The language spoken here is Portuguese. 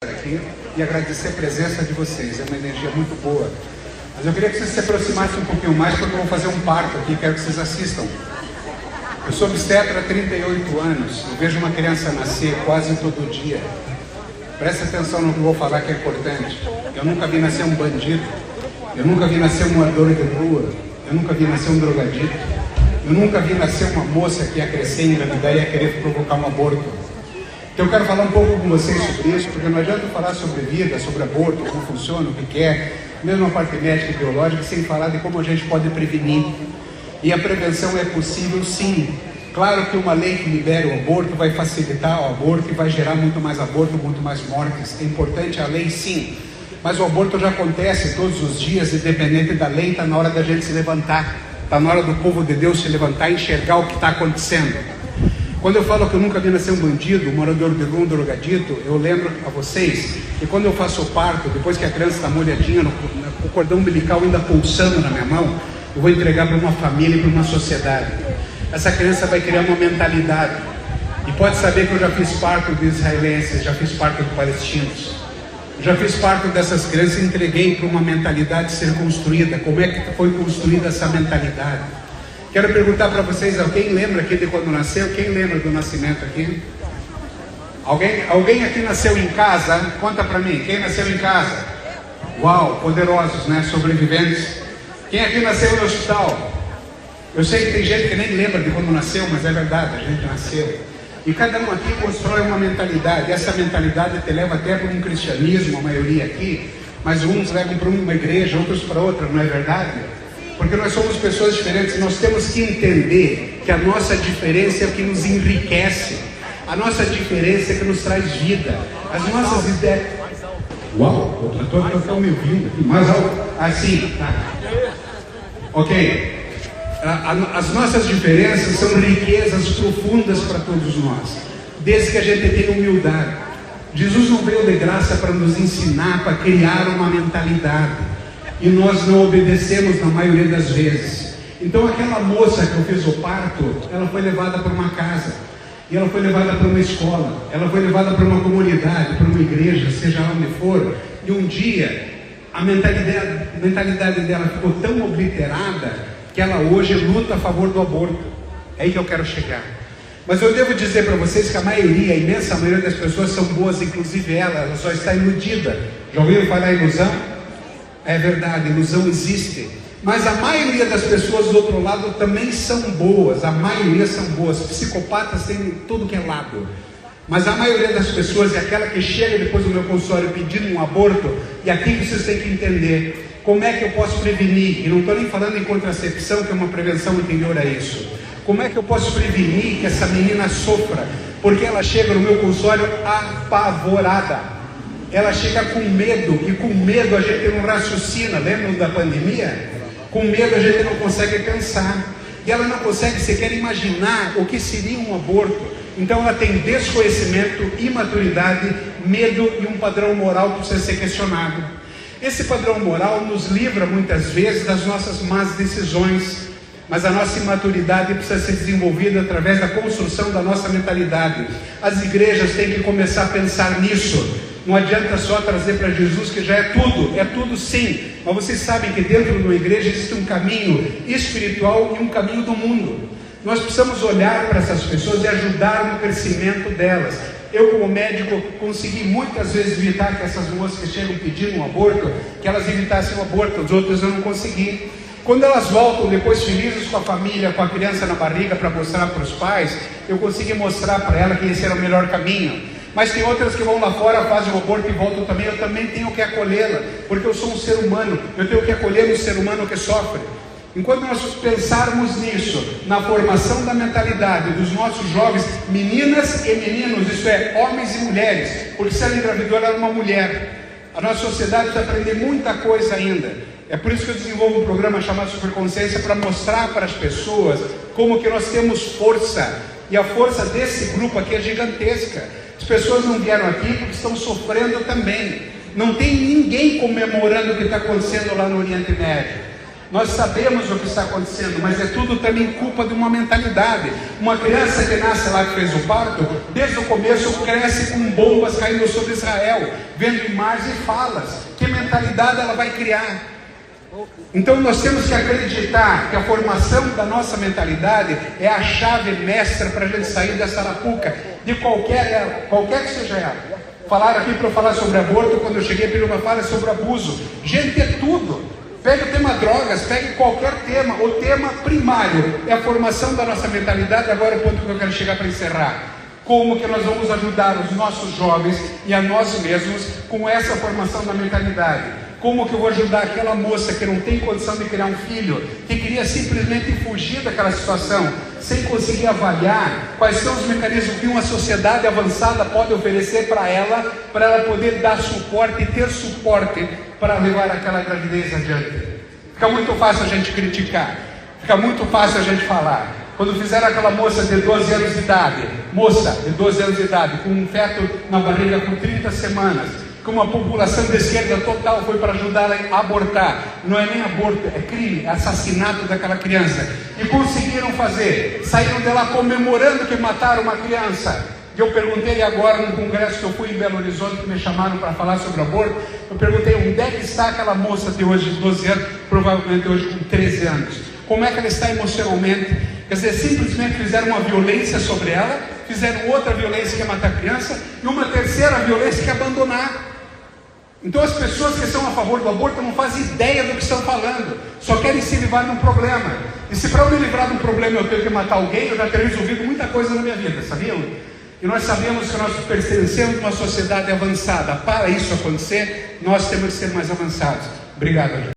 aqui e agradecer a presença de vocês, é uma energia muito boa. Mas eu queria que vocês se aproximassem um pouquinho mais, porque eu vou fazer um parto aqui, quero que vocês assistam. Eu sou obstetra há 38 anos, eu vejo uma criança nascer quase todo dia. Presta atenção no que eu vou falar, que é importante. Eu nunca vi nascer um bandido, eu nunca vi nascer um morador de rua, eu nunca vi nascer um drogadito, eu nunca vi nascer uma moça que ia crescer, engravidar e ia querer provocar um aborto. Então eu quero falar um pouco com vocês sobre isso, porque não adianta falar sobre vida, sobre aborto, como funciona, o que é, mesmo a parte médica e biológica, sem falar de como a gente pode prevenir. E a prevenção é possível sim. Claro que uma lei que libera o aborto vai facilitar o aborto e vai gerar muito mais aborto, muito mais mortes. É importante a lei sim, mas o aborto já acontece todos os dias, independente da lei. Está na hora da gente se levantar, está na hora do povo de Deus se levantar e enxergar o que está acontecendo. Quando eu falo que eu nunca vi nascer um bandido, um morador de rua, um drogadito, eu lembro a vocês que quando eu faço o parto, depois que a criança está molhadinha, o cordão umbilical ainda pulsando na minha mão, eu vou entregar para uma família e para uma sociedade. Essa criança vai criar uma mentalidade. E pode saber que eu já fiz parto de israelenses, já fiz parto de palestinos, já fiz parto dessas crianças e entreguei para uma mentalidade ser construída. Como é que foi construída essa mentalidade? Quero perguntar para vocês, alguém lembra aqui de quando nasceu? Quem lembra do nascimento aqui? Alguém aqui nasceu em casa? Conta para mim, quem nasceu em casa? Uau, poderosos, né? Sobreviventes. Quem aqui nasceu no hospital? Eu sei que tem gente que nem lembra de quando nasceu, mas é verdade, a gente nasceu. E cada um aqui constrói uma mentalidade. Essa mentalidade te leva até para um cristianismo, a maioria aqui, mas uns levam para uma igreja, outros para outra, não é verdade? Porque nós somos pessoas diferentes, nós temos que entender que a nossa diferença é o que nos enriquece, a nossa diferença é que nos traz vida, as nossas ideias... Uau, eu estou me ouvindo aqui, mais alto, assim, tá? Ok, as nossas diferenças são riquezas profundas para todos nós, desde que a gente tenha humildade. Jesus não veio de graça para nos ensinar, para criar uma mentalidade. E nós não obedecemos na maioria das vezes. Então aquela moça que eu fiz o parto, ela foi levada para uma casa, e ela foi levada para uma escola, ela foi levada para uma comunidade, para uma igreja, seja lá onde for. E um dia a mentalidade dela ficou tão obliterada que ela hoje luta a favor do aborto. É aí que eu quero chegar. Mas eu devo dizer para vocês que a imensa maioria das pessoas são boas, inclusive ela só está iludida. Já ouviram falar em ilusão? É verdade, ilusão existe, mas a maioria das pessoas do outro lado também são boas, a maioria são boas. Psicopatas tem tudo que é lado, mas a maioria das pessoas é aquela que chega depois do meu consultório pedindo um aborto. E aqui vocês têm que entender, como é que eu posso prevenir? E não estou nem falando em contracepção, que é uma prevenção anterior a isso. Como é que eu posso prevenir que essa menina sofra? Porque ela chega no meu consultório apavorada. Ela chega com medo, e com medo a gente não raciocina. Lembram da pandemia? Com medo a gente não consegue pensar, e ela não consegue sequer imaginar o que seria um aborto. Então ela tem desconhecimento, imaturidade, medo e um padrão moral que precisa ser questionado. Esse padrão moral nos livra muitas vezes das nossas más decisões, mas a nossa imaturidade precisa ser desenvolvida através da construção da nossa mentalidade. As igrejas têm que começar a pensar nisso. Não adianta só trazer para Jesus, que já é tudo sim, mas vocês sabem que dentro de uma igreja existe um caminho espiritual e um caminho do mundo. Nós precisamos olhar para essas pessoas e ajudar no crescimento delas. Eu, como médico, consegui muitas vezes evitar que essas moças que chegam pedindo um aborto, que elas evitassem o aborto. Os outros eu não consegui. Quando elas voltam depois felizes com a família, com a criança na barriga, para mostrar para os pais, eu consegui mostrar para ela que esse era o melhor caminho. Mas tem outras que vão lá fora, fazem o aborto e voltam também. Eu também tenho que acolhê-la, porque eu sou um ser humano. Eu tenho que acolher um ser humano que sofre. Enquanto nós pensarmos nisso, na formação da mentalidade dos nossos jovens, meninas e meninos, isso é, homens e mulheres, porque se ela engravidou, ela era uma mulher. A nossa sociedade precisa aprender muita coisa ainda. É por isso que eu desenvolvo um programa chamado Superconsciência, para mostrar para as pessoas como que nós temos força. E a força desse grupo aqui é gigantesca. As pessoas não vieram aqui porque estão sofrendo também. Não tem ninguém comemorando o que está acontecendo lá no Oriente Médio. Nós sabemos o que está acontecendo, mas é tudo também culpa de uma mentalidade. Uma criança que nasce lá, que fez o parto, desde o começo cresce com bombas caindo sobre Israel, vendo imagens e falas. Que mentalidade ela vai criar? Então nós temos que acreditar que a formação da nossa mentalidade é a chave mestra para a gente sair dessa arapuca, de qualquer que seja ela. Falaram aqui para eu falar sobre aborto, quando eu cheguei pediram uma fala sobre abuso. Gente, é tudo. Pega o tema drogas, pegue qualquer tema. O tema primário é a formação da nossa mentalidade. Agora é o ponto que eu quero chegar para encerrar. Como que nós vamos ajudar os nossos jovens e a nós mesmos com essa formação da mentalidade? Como que eu vou ajudar aquela moça que não tem condição de criar um filho, que queria simplesmente fugir daquela situação, sem conseguir avaliar quais são os mecanismos que uma sociedade avançada pode oferecer para ela poder dar suporte e ter suporte para levar aquela gravidez adiante. Fica muito fácil a gente criticar, fica muito fácil a gente falar. Quando fizeram aquela moça de 12 anos de idade, com um feto na barriga com 30 semanas, que uma população de esquerda total foi para ajudar a abortar. Não é nem aborto, é crime, é assassinato daquela criança. E conseguiram fazer, saíram de lá comemorando que mataram uma criança. E eu perguntei agora num congresso que eu fui em Belo Horizonte, que me chamaram para falar sobre aborto, eu perguntei onde é que está aquela moça de hoje, de 12 anos, provavelmente hoje com 13 anos. Como é que ela está emocionalmente? Quer dizer, simplesmente fizeram uma violência sobre ela, fizeram outra violência que é matar a criança, e uma terceira violência que é abandonar. Então as pessoas que são a favor do aborto não fazem ideia do que estão falando, só querem se livrar de um problema. E se para eu me livrar de um problema eu tenho que matar alguém, eu já teria resolvido muita coisa na minha vida, sabiam? E nós sabemos que nós pertencemos a uma sociedade avançada. Para isso acontecer, nós temos que ser mais avançados. Obrigado.